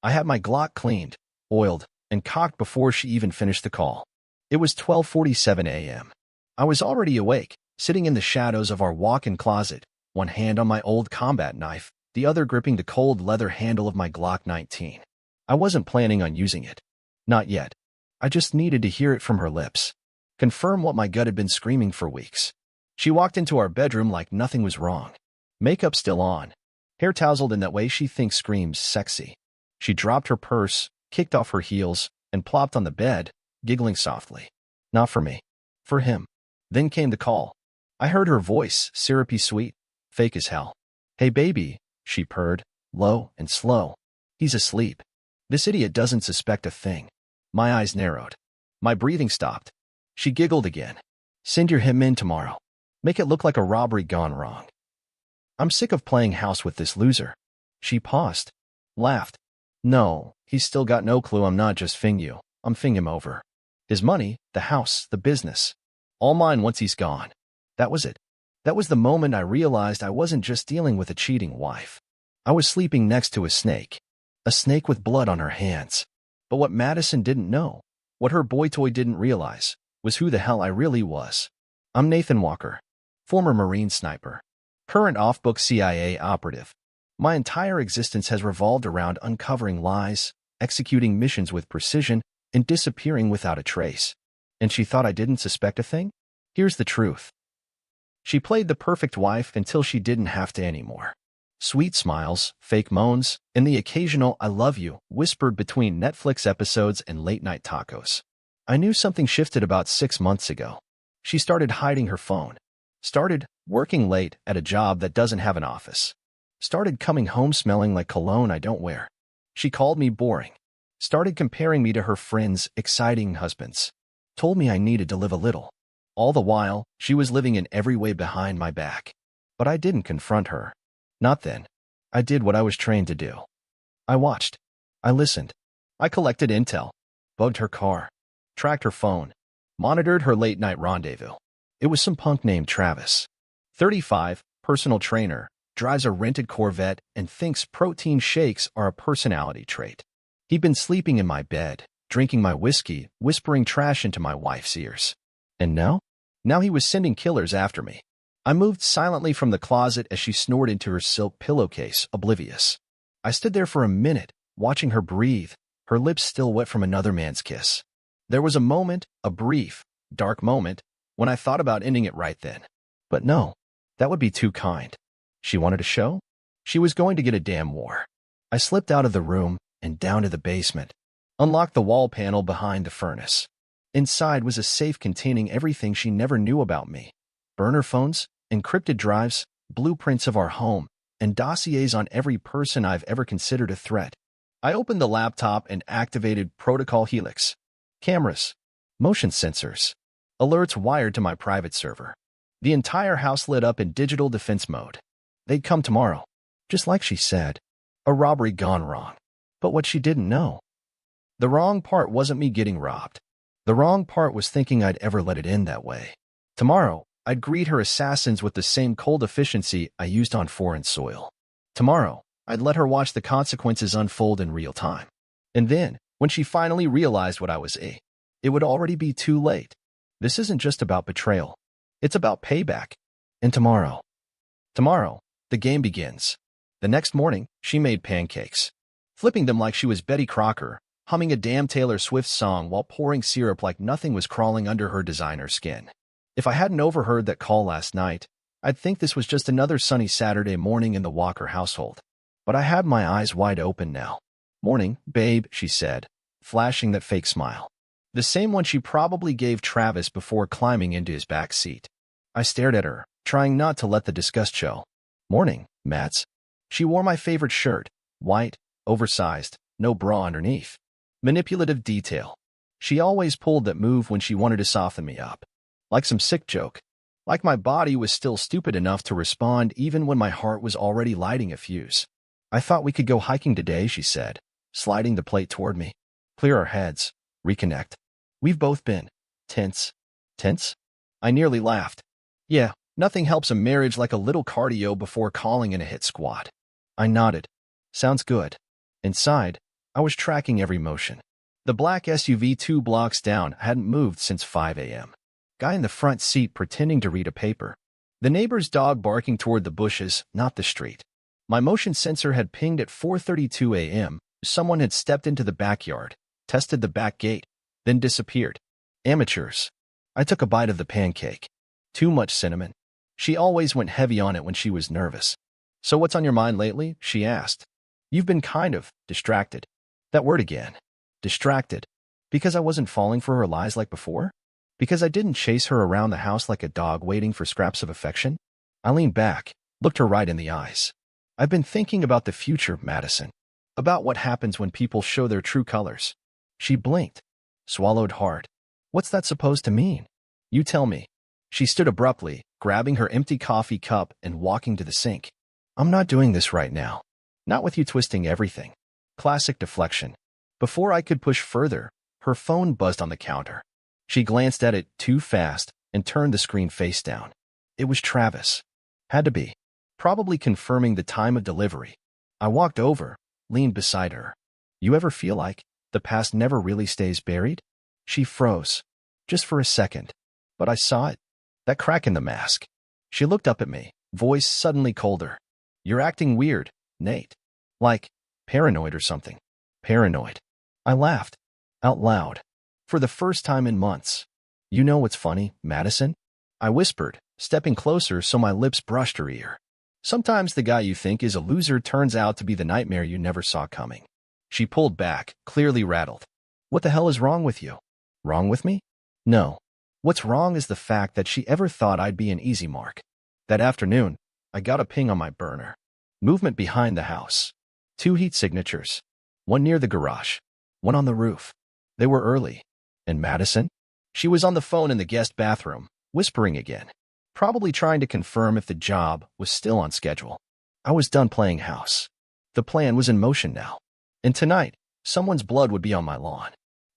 I had my Glock cleaned, oiled, and cocked before she even finished the call. It was 12:47 a.m. I was already awake, sitting in the shadows of our walk-in closet, one hand on my old combat knife, the other gripping the cold leather handle of my Glock 19. I wasn't planning on using it. Not yet. I just needed to hear it from her lips. Confirm what my gut had been screaming for weeks. She walked into our bedroom like nothing was wrong. Makeup still on. Hair tousled in that way she thinks screams sexy. She dropped her purse, kicked off her heels, and plopped on the bed, giggling softly. Not for me. For him. Then came the call. I heard her voice, syrupy sweet, fake as hell. Hey baby, she purred, low and slow. He's asleep. This idiot doesn't suspect a thing. My eyes narrowed. My breathing stopped. She giggled again. Send your Hitmen tomorrow. Make it look like a robbery gone wrong. I'm sick of playing house with this loser. She paused. Laughed. No, he's still got no clue I'm not just fing you. I'm fing him over. His money, the house, the business. All mine once he's gone. That was it. That was the moment I realized I wasn't just dealing with a cheating wife. I was sleeping next to a snake. A snake with blood on her hands. But what Madison didn't know, what her boy toy didn't realize, was who the hell I really was. I'm Nathan Walker, former Marine sniper, current off-book CIA operative. My entire existence has revolved around uncovering lies, executing missions with precision, and disappearing without a trace. And she thought I didn't suspect a thing? Here's the truth. She played the perfect wife until she didn't have to anymore. Sweet smiles, fake moans, and the occasional I love you whispered between Netflix episodes and late-night tacos. I knew something shifted about 6 months ago. She started hiding her phone. Started working late at a job that doesn't have an office. Started coming home smelling like cologne I don't wear. She called me boring. Started comparing me to her friends' exciting husbands. Told me I needed to live a little. All the while, she was living in every way behind my back. But I didn't confront her. Not then. I did what I was trained to do. I watched. I listened. I collected intel. Bugged her car. Tracked her phone. Monitored her late-night rendezvous. It was some punk named Travis. 35, personal trainer, drives a rented Corvette, and thinks protein shakes are a personality trait. He'd been sleeping in my bed, drinking my whiskey, whispering trash into my wife's ears. And now? Now he was sending killers after me. I moved silently from the closet as she snored into her silk pillowcase, oblivious. I stood there for a minute, watching her breathe, her lips still wet from another man's kiss. There was a moment, a brief, dark moment, when I thought about ending it right then. But no, that would be too kind. She wanted a show? She was going to get a damn war. I slipped out of the room and down to the basement, unlocked the wall panel behind the furnace. Inside was a safe containing everything she never knew about me. Burner phones, encrypted drives, blueprints of our home, and dossiers on every person I've ever considered a threat. I opened the laptop and activated Protocol Helix. Cameras, motion sensors, alerts wired to my private server. The entire house lit up in digital defense mode. They'd come tomorrow, just like she said. A robbery gone wrong. But what she didn't know. The wrong part wasn't me getting robbed. The wrong part was thinking I'd ever let it end that way. Tomorrow, I'd greet her assassins with the same cold efficiency I used on foreign soil. Tomorrow, I'd let her watch the consequences unfold in real time. And then, when she finally realized what I was, it would already be too late. This isn't just about betrayal. It's about payback. And tomorrow, the game begins. The next morning, she made pancakes, flipping them like she was Betty Crocker, humming a damn Taylor Swift song while pouring syrup like nothing was crawling under her designer skin. If I hadn't overheard that call last night, I'd think this was just another sunny Saturday morning in the Walker household. But I had my eyes wide open now. Morning, babe, she said, flashing that fake smile. The same one she probably gave Travis before climbing into his back seat. I stared at her, trying not to let the disgust show. Morning, Mats. She wore my favorite shirt, white, oversized, no bra underneath. Manipulative detail. She always pulled that move when she wanted to soften me up. Like some sick joke. Like my body was still stupid enough to respond even when my heart was already lighting a fuse. I thought we could go hiking today, she said, sliding the plate toward me. Clear our heads. Reconnect. We've both been tense. Tense? I nearly laughed. Yeah, nothing helps a marriage like a little cardio before calling in a hit squad. I nodded. Sounds good. Inside, I was tracking every motion. The black SUV 2 blocks down hadn't moved since 5 a.m. Guy in the front seat pretending to read a paper. The neighbor's dog barking toward the bushes, not the street. My motion sensor had pinged at 4:32 a.m. Someone had stepped into the backyard, tested the back gate, then disappeared. Amateurs. I took a bite of the pancake. Too much cinnamon. She always went heavy on it when she was nervous. So what's on your mind lately? She asked. You've been kind of distracted. That word again. Distracted. Because I wasn't falling for her lies like before? Because I didn't chase her around the house like a dog waiting for scraps of affection? I leaned back, looked her right in the eyes. I've been thinking about the future, Madison. About what happens when people show their true colors. She blinked, swallowed hard. What's that supposed to mean? You tell me. She stood abruptly, grabbing her empty coffee cup and walking to the sink. I'm not doing this right now. Not with you twisting everything. Classic deflection. Before I could push further, her phone buzzed on the counter. She glanced at it too fast and turned the screen face down. It was Travis. Had to be. Probably confirming the time of delivery. I walked over, leaned beside her. You ever feel like the past never really stays buried? She froze. Just for a second. But I saw it. That crack in the mask. She looked up at me, voice suddenly colder. You're acting weird, Nate. Like paranoid or something. Paranoid. I laughed. Out loud. For the first time in months. You know what's funny, Madison? I whispered, stepping closer so my lips brushed her ear. Sometimes the guy you think is a loser turns out to be the nightmare you never saw coming. She pulled back, clearly rattled. What the hell is wrong with you? Wrong with me? No. What's wrong is the fact that she ever thought I'd be an easy mark. That afternoon, I got a ping on my burner. Movement behind the house. 2 heat signatures. One near the garage. One on the roof. They were early. And Madison? She was on the phone in the guest bathroom, whispering again. Probably trying to confirm if the job was still on schedule. I was done playing house. The plan was in motion now. And tonight, someone's blood would be on my lawn.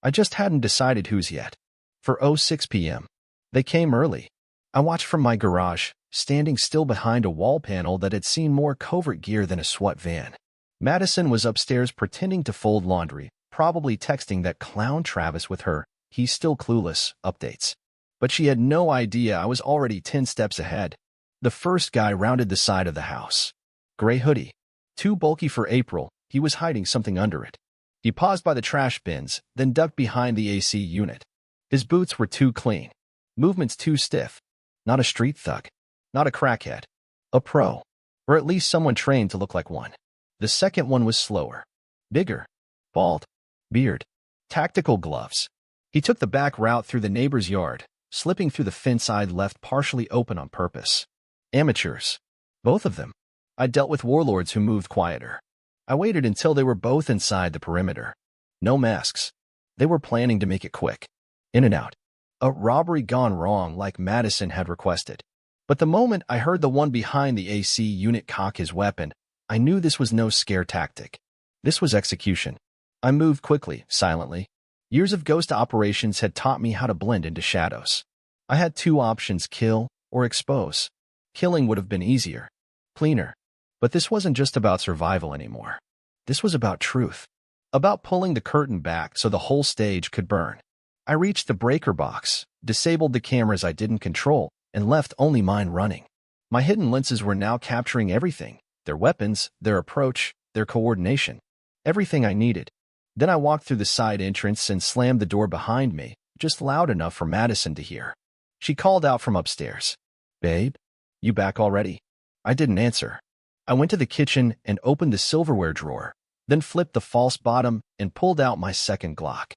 I just hadn't decided whose yet. For 06 p.m. They came early. I watched from my garage, standing still behind a wall panel that had seen more covert gear than a SWAT van. Madison was upstairs pretending to fold laundry, probably texting that clown Travis with her, he's still clueless, updates. But she had no idea I was already 10 steps ahead. The first guy rounded the side of the house. Gray hoodie. Too bulky for April, he was hiding something under it. He paused by the trash bins, then ducked behind the AC unit. His boots were too clean. Movements too stiff. Not a street thug. Not a crackhead. A pro. Or at least someone trained to look like one. The second one was slower. Bigger. Bald. Beard. Tactical gloves. He took the back route through the neighbor's yard, slipping through the fence I'd left partially open on purpose. Amateurs. Both of them. I dealt with warlords who moved quieter. I waited until they were both inside the perimeter. No masks. They were planning to make it quick. In and out. A robbery gone wrong like Madison had requested. But the moment I heard the one behind the AC unit cock his weapon, I knew this was no scare tactic. This was execution. I moved quickly, silently. Years of ghost operations had taught me how to blend into shadows. I had 2 options, kill or expose. Killing would have been easier, cleaner. But this wasn't just about survival anymore. This was about truth. About pulling the curtain back so the whole stage could burn. I reached the breaker box, disabled the cameras I didn't control, and left only mine running. My hidden lenses were now capturing everything. Their weapons, their approach, their coordination. Everything I needed. Then I walked through the side entrance and slammed the door behind me, just loud enough for Madison to hear. She called out from upstairs. Babe? You back already? I didn't answer. I went to the kitchen and opened the silverware drawer, then flipped the false bottom and pulled out my second Glock.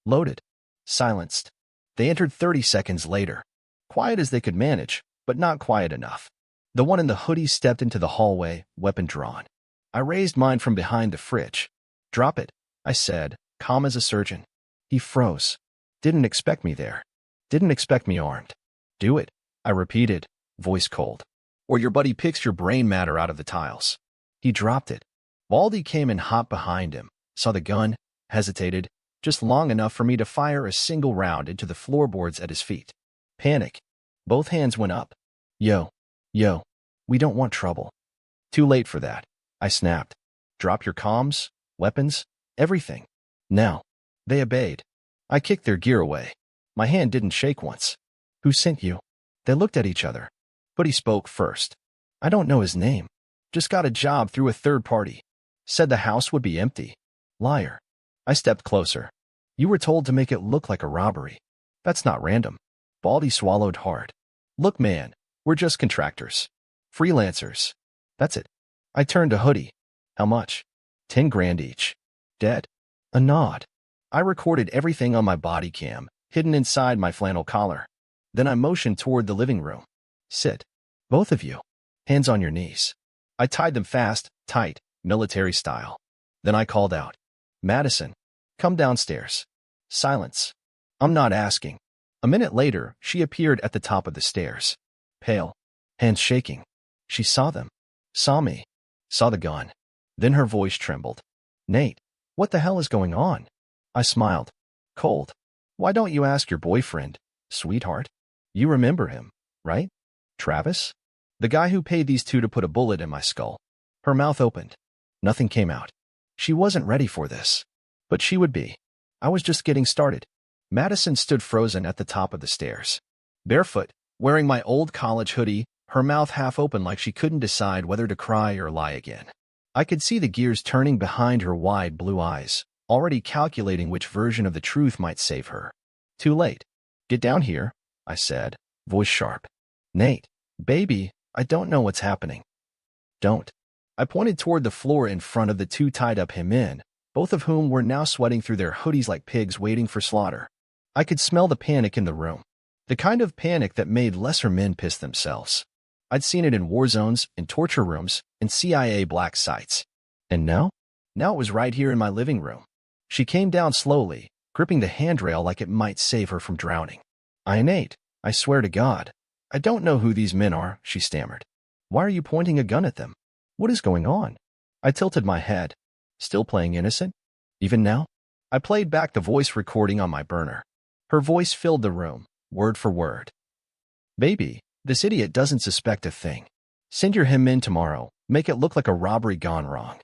Loaded. Silenced. They entered 30 seconds later. Quiet as they could manage, but not quiet enough. The one in the hoodie stepped into the hallway, weapon drawn. I raised mine from behind the fridge. Drop it, I said, calm as a surgeon. He froze. Didn't expect me there. Didn't expect me armed. Do it, I repeated, voice cold. Or your buddy picks your brain matter out of the tiles. He dropped it. Baldy came in hot behind him, saw the gun, hesitated, just long enough for me to fire a single round into the floorboards at his feet. Panic. Both hands went up. Yo, we don't want trouble. Too late for that, I snapped. Drop your comms, weapons, Everything. Now. They obeyed. I kicked their gear away. My hand didn't shake once. Who sent you? They looked at each other. But he spoke first. I don't know his name. Just got a job through a third party. Said the house would be empty. Liar. I stepped closer. You were told to make it look like a robbery. That's not random. Baldy swallowed hard. Look, man, we're just contractors. Freelancers. That's it. I turned to Hoodie. How much? 10 grand each. Dead. A nod. I recorded everything on my body cam, hidden inside my flannel collar. Then I motioned toward the living room. Sit. Both of you. Hands on your knees. I tied them fast, tight, military style. Then I called out. Madison, come downstairs. Silence. I'm not asking. A minute later, she appeared at the top of the stairs. Pale. Hands shaking. She saw them. Saw me. Saw the gun. Then her voice trembled. Nate, what the hell is going on? I smiled. Cold. Why don't you ask your boyfriend, sweetheart? You remember him, right? Travis? The guy who paid these two to put a bullet in my skull. Her mouth opened. Nothing came out. She wasn't ready for this. But she would be. I was just getting started. Madison stood frozen at the top of the stairs. Barefoot, wearing my old college hoodie, her mouth half open like she couldn't decide whether to cry or lie again. I could see the gears turning behind her wide blue eyes, already calculating which version of the truth might save her. Too late. Get down here, I said, voice sharp. Nate, baby, I don't know what's happening. Don't. I pointed toward the floor in front of the two tied-up Hitmen, both of whom were now sweating through their hoodies like pigs waiting for slaughter. I could smell the panic in the room. The kind of panic that made lesser men piss themselves. I'd seen it in war zones, in torture rooms, in CIA black sites. And now? Now it was right here in my living room. She came down slowly, gripping the handrail like it might save her from drowning. Nate, I swear to God, I don't know who these men are, she stammered. Why are you pointing a gun at them? What is going on? I tilted my head. Still playing innocent? Even now? I played back the voice recording on my burner. Her voice filled the room, word for word. Baby, this idiot doesn't suspect a thing. Send your him in tomorrow. Make it look like a robbery gone wrong.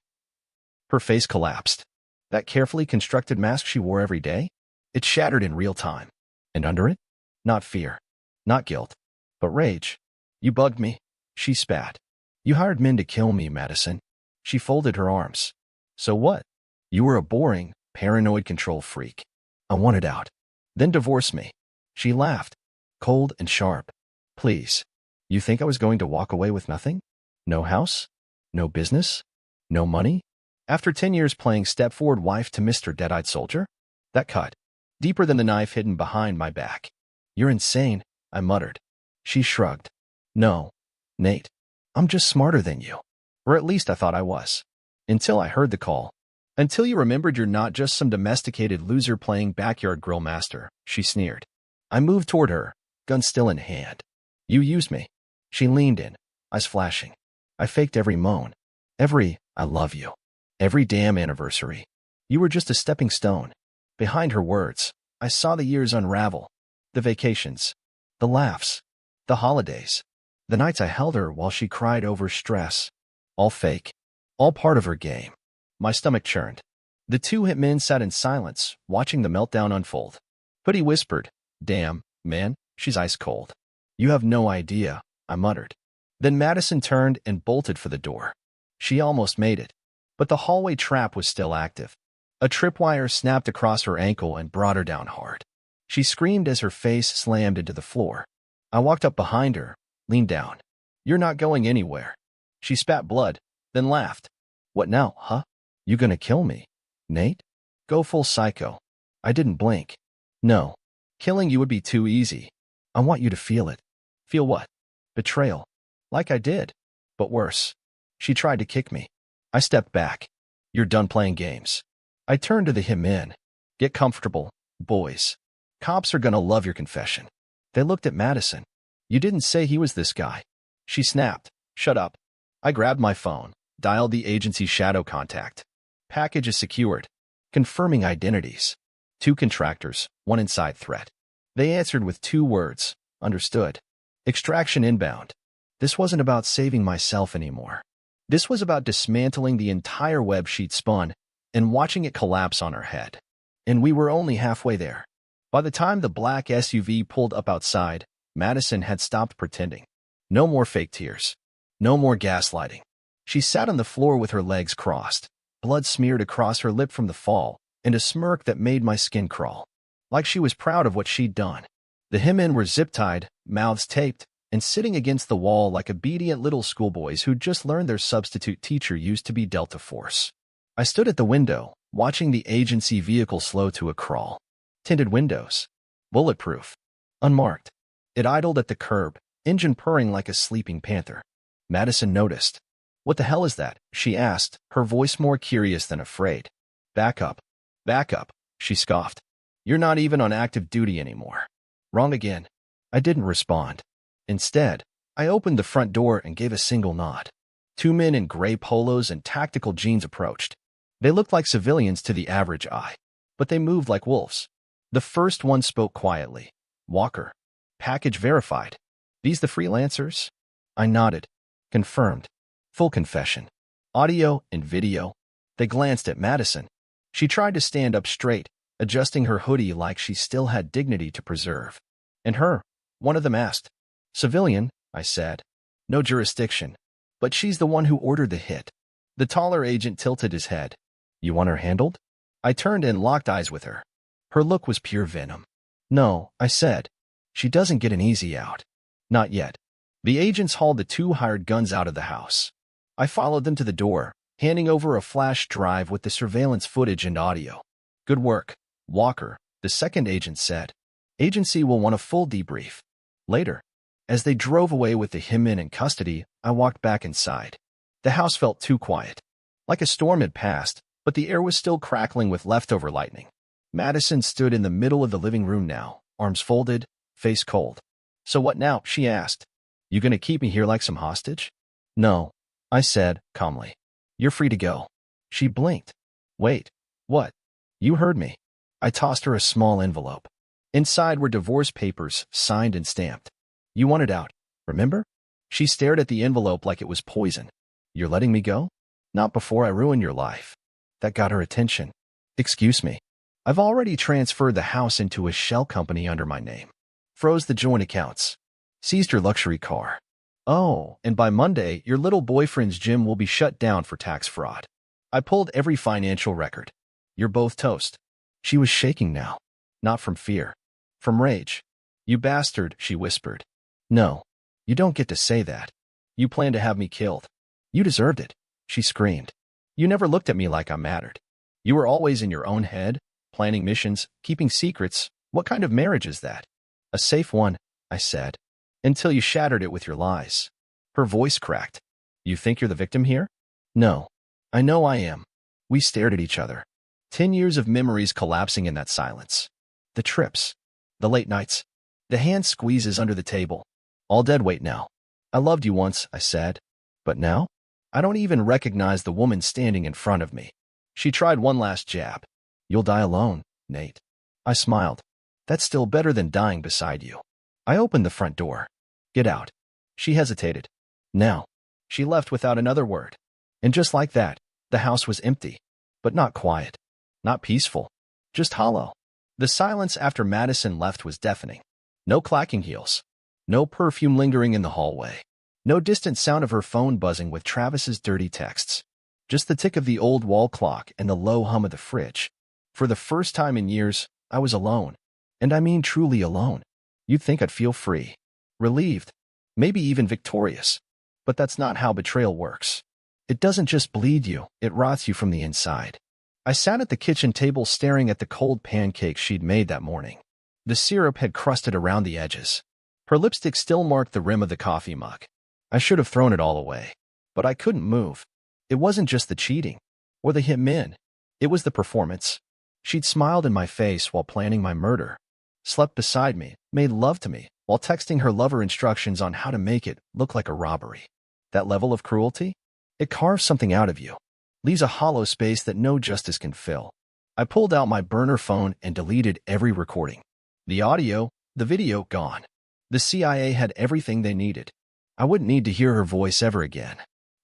Her face collapsed. That carefully constructed mask she wore every day? It shattered in real time. And under it? Not fear. Not guilt. But rage. You bugged me. She spat. You hired men to kill me, Madison. She folded her arms. So what? You were a boring, paranoid control freak. I wanted out. Then divorce me. She laughed. Cold and sharp. Please. You think I was going to walk away with nothing? No house? No business? No money? After 10 years playing step-forward wife to Mr. Dead-Eyed Soldier? That cut. Deeper than the knife hidden behind my back. You're insane, I muttered. She shrugged. No. Nate. I'm just smarter than you. Or at least I thought I was. Until I heard the call. Until you remembered you're not just some domesticated loser playing backyard grill master, she sneered. I moved toward her, gun still in hand. You used me. She leaned in, eyes flashing. I faked every moan. Every, I love you. Every damn anniversary. You were just a stepping stone. Behind her words, I saw the years unravel. The vacations. The laughs. The holidays. The nights I held her while she cried over stress. All fake. All part of her game. My stomach churned. The two Hitmen sat in silence, watching the meltdown unfold. Hoodie whispered, Damn, man, she's ice cold. You have no idea, I muttered. Then Madison turned and bolted for the door. She almost made it. But the hallway trap was still active. A tripwire snapped across her ankle and brought her down hard. She screamed as her face slammed into the floor. I walked up behind her, leaned down. You're not going anywhere. She spat blood, then laughed. What now, huh? You gonna kill me, Nate? Go full psycho. I didn't blink. No. Killing you would be too easy. I want you to feel it. Feel what? Betrayal. Like I did. But worse. She tried to kick me. I stepped back. You're done playing games. I turned to the Hitmen. Get comfortable, boys. Cops are gonna love your confession. They looked at Madison. You didn't say he was this guy. She snapped. Shut up. I grabbed my phone, dialed the agency's shadow contact. Package is secured. Confirming identities. 2 contractors, 1 inside threat. They answered with 2 words. Understood. Extraction inbound. This wasn't about saving myself anymore. This was about dismantling the entire web she'd spun and watching it collapse on her head. And we were only halfway there. By the time the black SUV pulled up outside, Madison had stopped pretending. No more fake tears. No more gaslighting. She sat on the floor with her legs crossed, blood smeared across her lip from the fall, and a smirk that made my skin crawl. Like she was proud of what she'd done. The Hitmen were zip-tied, mouths taped, and sitting against the wall like obedient little schoolboys who'd just learned their substitute teacher used to be dealt a force. I stood at the window, watching the agency vehicle slow to a crawl. Tinted windows. Bulletproof. Unmarked. It idled at the curb, engine purring like a sleeping panther. Madison noticed. "What the hell is that?" she asked, her voice more curious than afraid. "Back up. Back up," she scoffed. "You're not even on active duty anymore." "Wrong again." I didn't respond. Instead, I opened the front door and gave a single nod. Two men in gray polos and tactical jeans approached. They looked like civilians to the average eye, but they moved like wolves. The first one spoke quietly. "Walker. Package verified. These the freelancers?" I nodded. Confirmed. Full confession. Audio and video. They glanced at Madison. She tried to stand up straight, adjusting her hoodie like she still had dignity to preserve. "And her?" one of them asked. "Civilian," I said. "No jurisdiction. But she's the one who ordered the hit." The taller agent tilted his head. "You want her handled?" I turned and locked eyes with her. Her look was pure venom. "No," I said. "She doesn't get an easy out." "Not yet." The agents hauled the two hired guns out of the house. I followed them to the door, handing over a flash drive with the surveillance footage and audio. "Good work, Walker," the second agent said. "Agency will want a full debrief later." As they drove away with the Hitmen in custody, I walked back inside. The house felt too quiet. Like a storm had passed, but the air was still crackling with leftover lightning. Madison stood in the middle of the living room now, arms folded, face cold. "So what now?" she asked. "You gonna keep me here like some hostage?" "No," I said, calmly. "You're free to go." She blinked. "Wait, what?" "You heard me." I tossed her a small envelope. Inside were divorce papers, signed and stamped. "You wanted out, remember?" She stared at the envelope like it was poison. "You're letting me go?" "Not before I ruin your life." That got her attention. "Excuse me. I've already transferred the house into a shell company under my name. Froze the joint accounts. Seized your luxury car. Oh, and by Monday, your little boyfriend's gym will be shut down for tax fraud. I pulled every financial record. You're both toast." She was shaking now. Not from fear. From rage. "You bastard," she whispered. "No, you don't get to say that. You plan to have me killed." "You deserved it," she screamed. "You never looked at me like I mattered. You were always in your own head, planning missions, keeping secrets. What kind of marriage is that?" "A safe one," I said. "Until you shattered it with your lies." Her voice cracked. "You think you're the victim here?" "No. I know I am." We stared at each other. 10 years of memories collapsing in that silence. The trips. The late nights. The hand squeezes under the table. All dead weight now. "I loved you once," I said. "But now? I don't even recognize the woman standing in front of me." She tried one last jab. "You'll die alone, Nate." I smiled. "That's still better than dying beside you." I opened the front door. "Get out." She hesitated. "Now." She left without another word. And just like that, the house was empty. But not quiet. Not peaceful. Just hollow. The silence after Madison left was deafening. No clacking heels. No perfume lingering in the hallway. No distant sound of her phone buzzing with Travis's dirty texts. Just the tick of the old wall clock and the low hum of the fridge. For the first time in years, I was alone. And I mean truly alone. You'd think I'd feel free. Relieved. Maybe even victorious. But that's not how betrayal works. It doesn't just bleed you, it rots you from the inside. I sat at the kitchen table staring at the cold pancakes she'd made that morning. The syrup had crusted around the edges. Her lipstick still marked the rim of the coffee mug. I should have thrown it all away. But I couldn't move. It wasn't just the cheating. Or the Hitmen. It was the performance. She'd smiled in my face while planning my murder. Slept beside me, made love to me, while texting her lover instructions on how to make it look like a robbery. That level of cruelty? It carves something out of you. Leaves a hollow space that no justice can fill. I pulled out my burner phone and deleted every recording. The audio, the video, gone. The CIA had everything they needed. I wouldn't need to hear her voice ever again.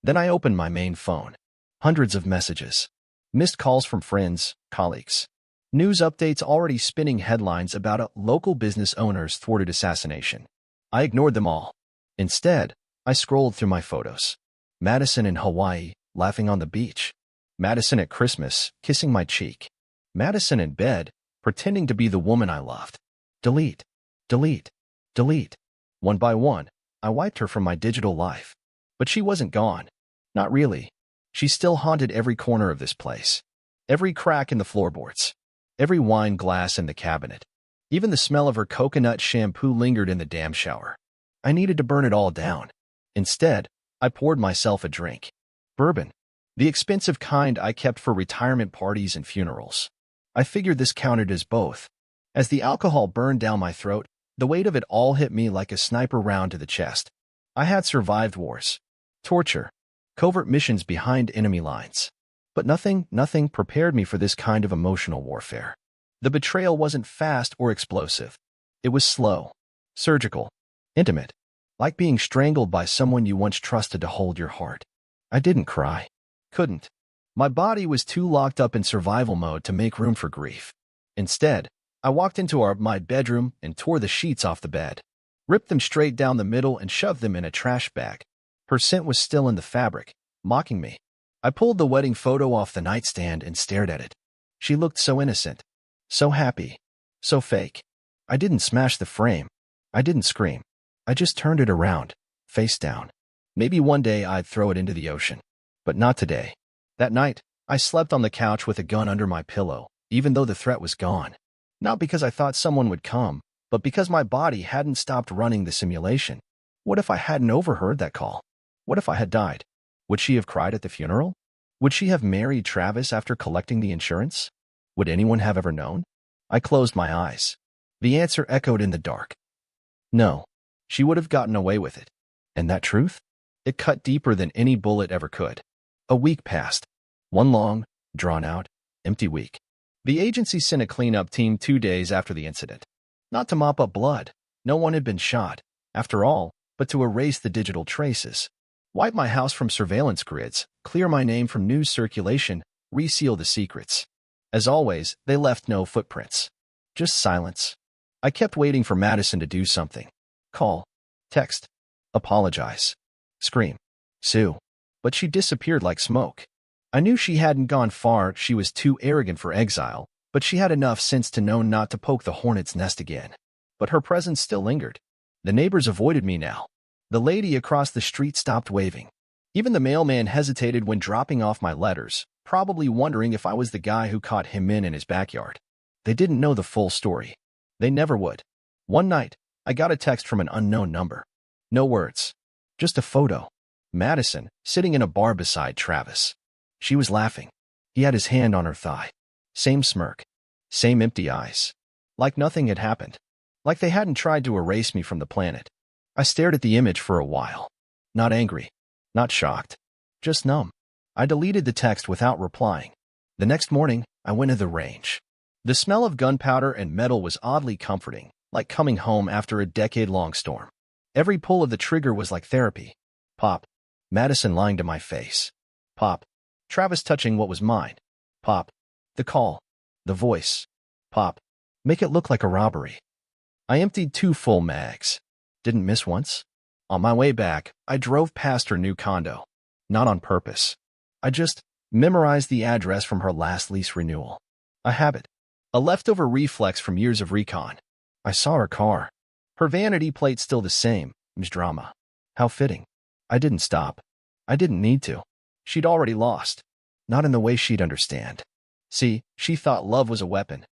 Then I opened my main phone. Hundreds of messages. Missed calls from friends, colleagues. News updates already spinning headlines about a local business owner's thwarted assassination. I ignored them all. Instead, I scrolled through my photos. Madison in Hawaii, laughing on the beach. Madison at Christmas, kissing my cheek. Madison in bed, pretending to be the woman I loved. Delete, delete, delete. One by one, I wiped her from my digital life. But she wasn't gone. Not really. She still haunted every corner of this place. Every crack in the floorboards. Every wine glass in the cabinet. Even the smell of her coconut shampoo lingered in the damn shower. I needed to burn it all down. Instead, I poured myself a drink. Bourbon. The expensive kind I kept for retirement parties and funerals. I figured this counted as both. As the alcohol burned down my throat, the weight of it all hit me like a sniper round to the chest. I had survived wars, torture, covert missions behind enemy lines. But nothing prepared me for this kind of emotional warfare. The betrayal wasn't fast or explosive. It was slow, surgical, intimate, like being strangled by someone you once trusted to hold your heart. I didn't cry. Couldn't. My body was too locked up in survival mode to make room for grief. Instead, I walked into my bedroom and tore the sheets off the bed, ripped them straight down the middle and shoved them in a trash bag. Her scent was still in the fabric, mocking me. I pulled the wedding photo off the nightstand and stared at it. She looked so innocent, so happy, so fake. I didn't smash the frame. I didn't scream. I just turned it around, face down. Maybe one day I'd throw it into the ocean. But not today. That night, I slept on the couch with a gun under my pillow, even though the threat was gone. Not because I thought someone would come, but because my body hadn't stopped running the simulation. What if I hadn't overheard that call? What if I had died? Would she have cried at the funeral? Would she have married Travis after collecting the insurance? Would anyone have ever known? I closed my eyes. The answer echoed in the dark. No, she would have gotten away with it. And that truth? It cut deeper than any bullet ever could. A week passed. One long, drawn-out, empty week. The agency sent a cleanup team 2 days after the incident. Not to mop up blood. No one had been shot, after all, but to erase the digital traces. Wipe my house from surveillance grids, clear my name from news circulation, reseal the secrets. As always, they left no footprints. Just silence. I kept waiting for Madison to do something. Call. Text. Apologize. Scream. Sue. But she disappeared like smoke. I knew she hadn't gone far, she was too arrogant for exile, but she had enough sense to know not to poke the hornet's nest again. But her presence still lingered. The neighbors avoided me now. The lady across the street stopped waving. Even the mailman hesitated when dropping off my letters, probably wondering if I was the guy who caught Hitmen in his backyard. They didn't know the full story. They never would. One night, I got a text from an unknown number. No words. Just a photo. Madison, sitting in a bar beside Travis. She was laughing. He had his hand on her thigh. Same smirk. Same empty eyes. Like nothing had happened. Like they hadn't tried to erase me from the planet. I stared at the image for a while. Not angry. Not shocked. Just numb. I deleted the text without replying. The next morning, I went to the range. The smell of gunpowder and metal was oddly comforting, like coming home after a decade-long storm. Every pull of the trigger was like therapy. Pop. Madison lying to my face. Pop. Travis touching what was mine. Pop. The call. The voice. Pop. Make it look like a robbery. I emptied 2 full mags. Didn't miss once. On my way back, I drove past her new condo. Not on purpose. I just memorized the address from her last lease renewal. A habit. A leftover reflex from years of recon. I saw her car. Her vanity plate still the same. Drama. How fitting. I didn't stop. I didn't need to. She'd already lost. Not in the way she'd understand. See, she thought love was a weapon,